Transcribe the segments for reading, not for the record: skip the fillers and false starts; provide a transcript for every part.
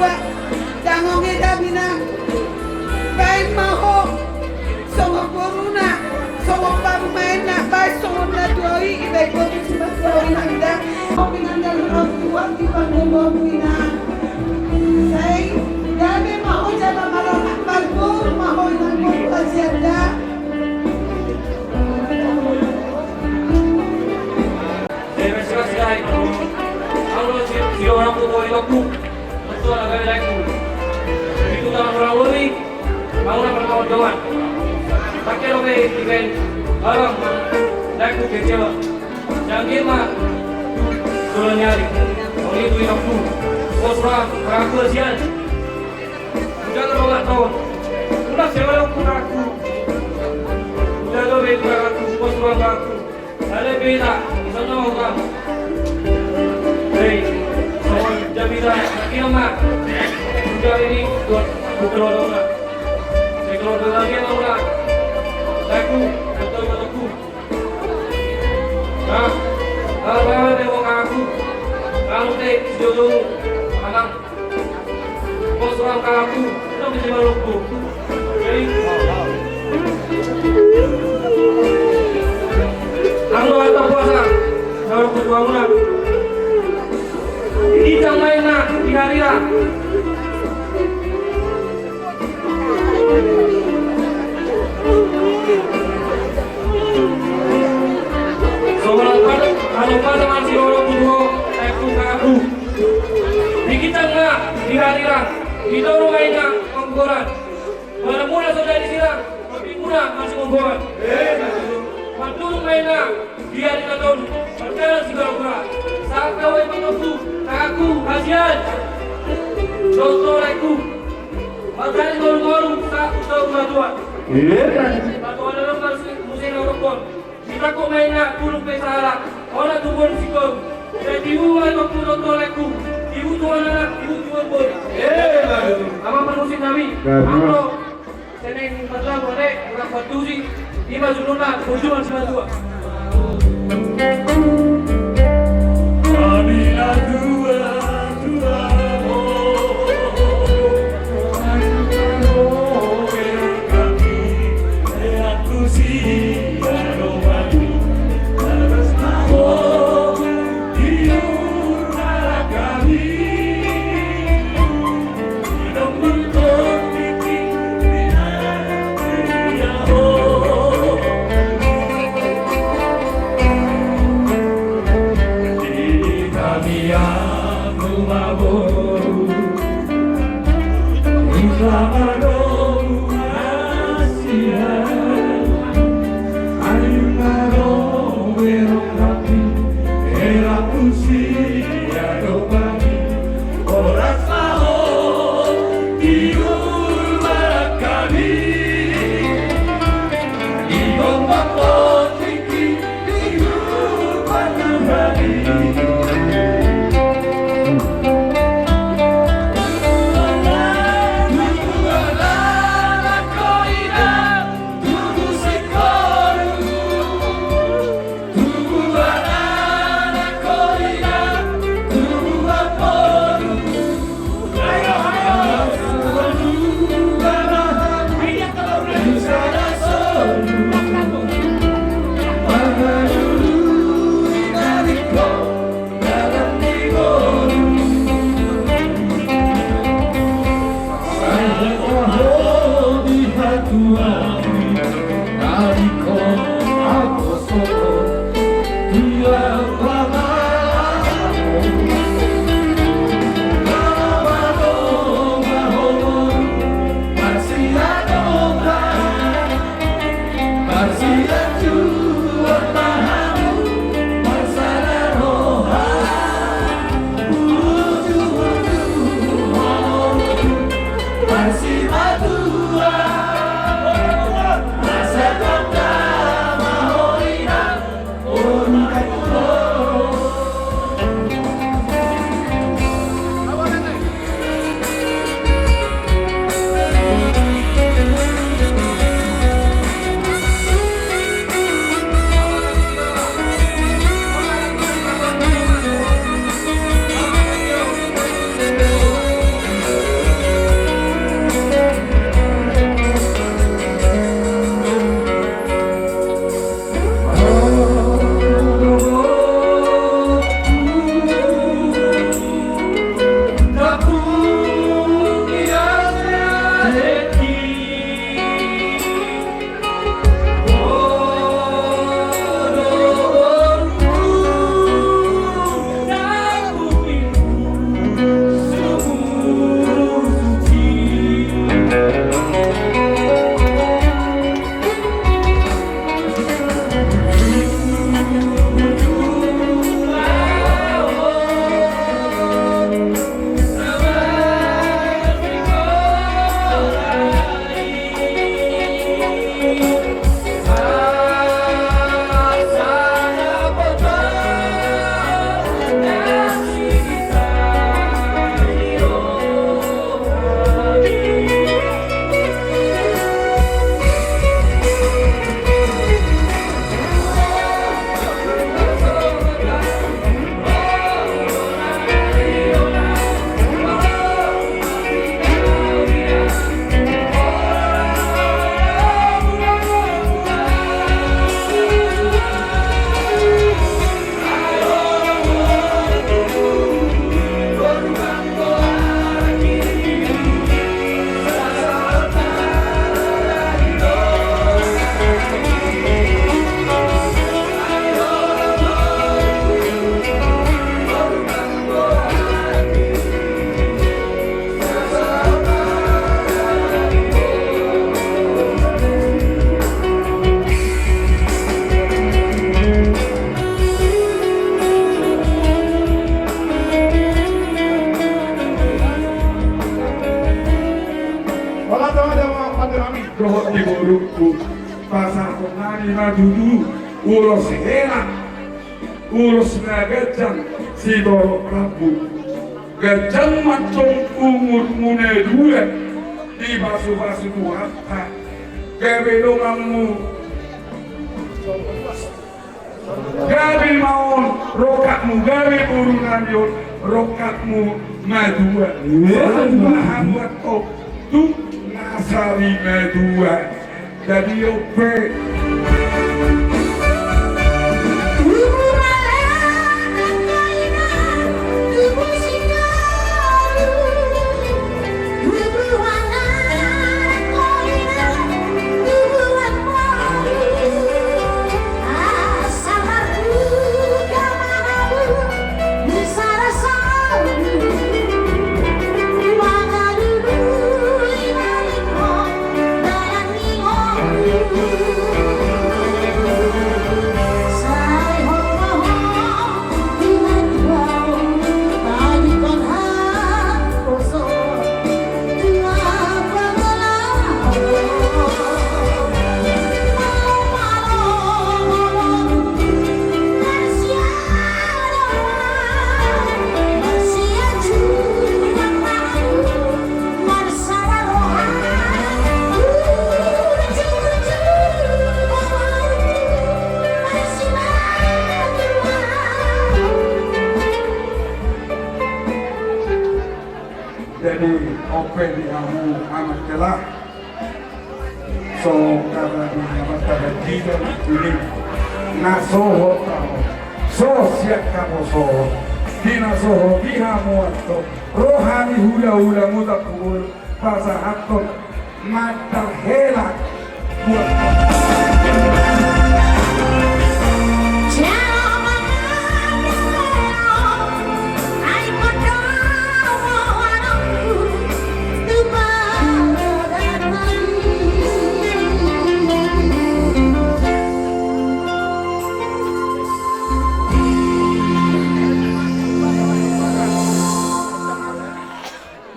dua jangan kita bina baik maho sama corona sama pemain nak baik sama nadoi baik kotor sebab orang anda pinanggal orang tua di pandai bina saya jadi maho jaga malam balbur maho yang berhasilnya si orang tua itu betul agak laku itu dalam orang lori bangun berkawan-kawan pakai lobe event barang laku kecewa jangan mah sudah nyari orang itu aku bos orang aku sian jangan orang tahu udah sewa aku udah lobe itu aku bos orang aku ada beda sana orang Jabira, kira sudah ini buat bukan orang. Saya kalau lagi orang, aku betul. Nah, kalau ada orang aku, kalau teh jodoh anak, bos orang aku, itu bisa maluku. Jadi, aku ada puasa, kalau kedua orang. Kita main nak di hari lah. Kalau pada masih orang tua, aku. Di kita nggak di hari lah. Kita orang main nak penggoran. Mana mula sudah di sini, tapi mula masih penggoran. Mantu main nak di hari tahun. Percaya segala kurang. Saat kau yang menunggu, aku hasil doktor aku, makanya baru satu tahun batuan. Batuan dalam musim Eropa. Kita kau mainnya turun pesalah, orang turun sikor. Jadi uang waktu doktor aku, ibu tuan anak, ibu tuan boy. Apa penusin kami? Amro, seneng mata boleh, orang batu sih. Iba sununa, berjuang sama dua. di buruku pasar penari madudu ulos herak ulos nagajang si Doro Prabu gajang macong umur mune dua di basu-basu muhatta gawe dongamu gawe maon rokatmu gawe burunan yon rokatmu madua hambat kok tu nasari madua jadi ope jadi ope di kamu amat kelah so karena di amat pada jida ini nasoho kamu so siap kamu so dina soho biha muatto rohani hula mutakul pasah atot mata helak buat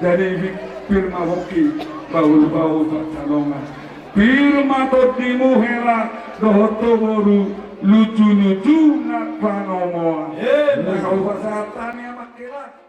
jadi firma hoki baul-baul percalongan firma todimu hela dohoto boru lucu-lucu nak panomoan kalau bahasa tani amat kira